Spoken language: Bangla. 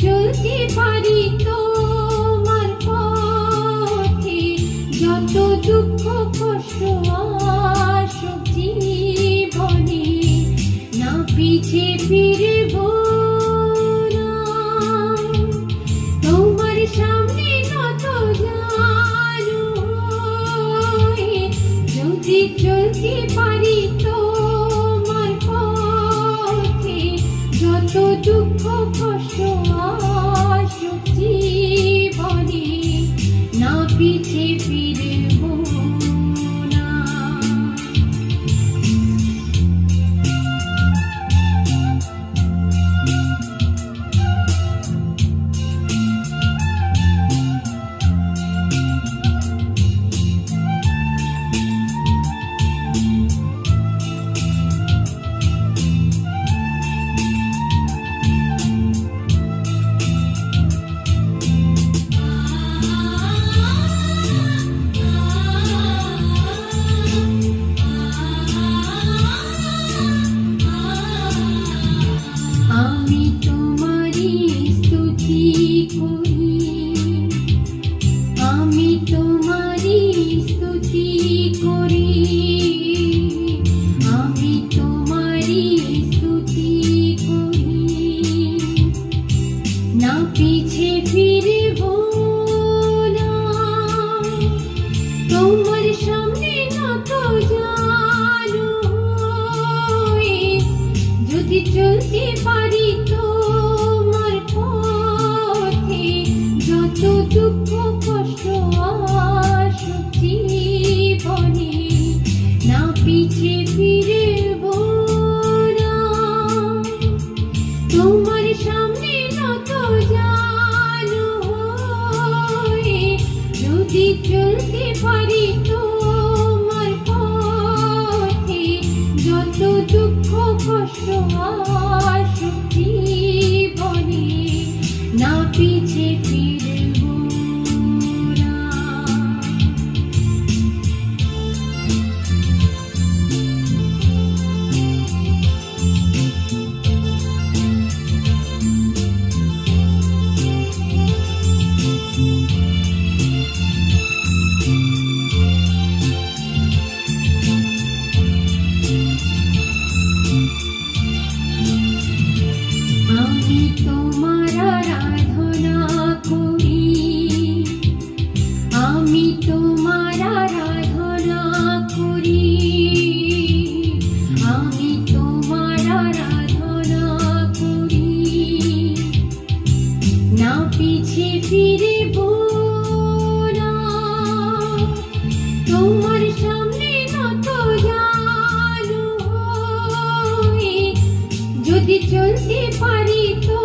চলতে পারি তোমার পথে, যত দুঃখ কষ্ট আসুক জীবনে, না পিছে ফিরব না। তোমার সামনে নত জানু হয়ে, যদি চলতে পারি তোমার পথে, যত দুঃখ কষ্ট আসুক জীবনে, না পিছে ফিরব না। আমি তোমারই স্তুতি করি, আমি তোমারই স্তুতি করি, আমি তোমারই স্তুতি করি, না পিছে ফিরব না। তোমার সামনে নত জানু হয়ে, যদি চলতে পারি তোমার পথে, যত দুঃখ কষ্ট আসুক জীবনে, না পিছে ফিরব না। তোমার সামনে নত জানু হয়ে, যদি চলতে পারি তোমার পথে, যত দুঃখ কষ্ট আসুক জীবনে, না পিছে ফিরব না। আমি তোমার আরাধনা করি, আমি তোমার আরাধনা করি, আমি তোমার আরাধনা করি, না পিছে ফিরব না। তোমার সামনে নত জানু হয়ে, যদি চলতে পারি তো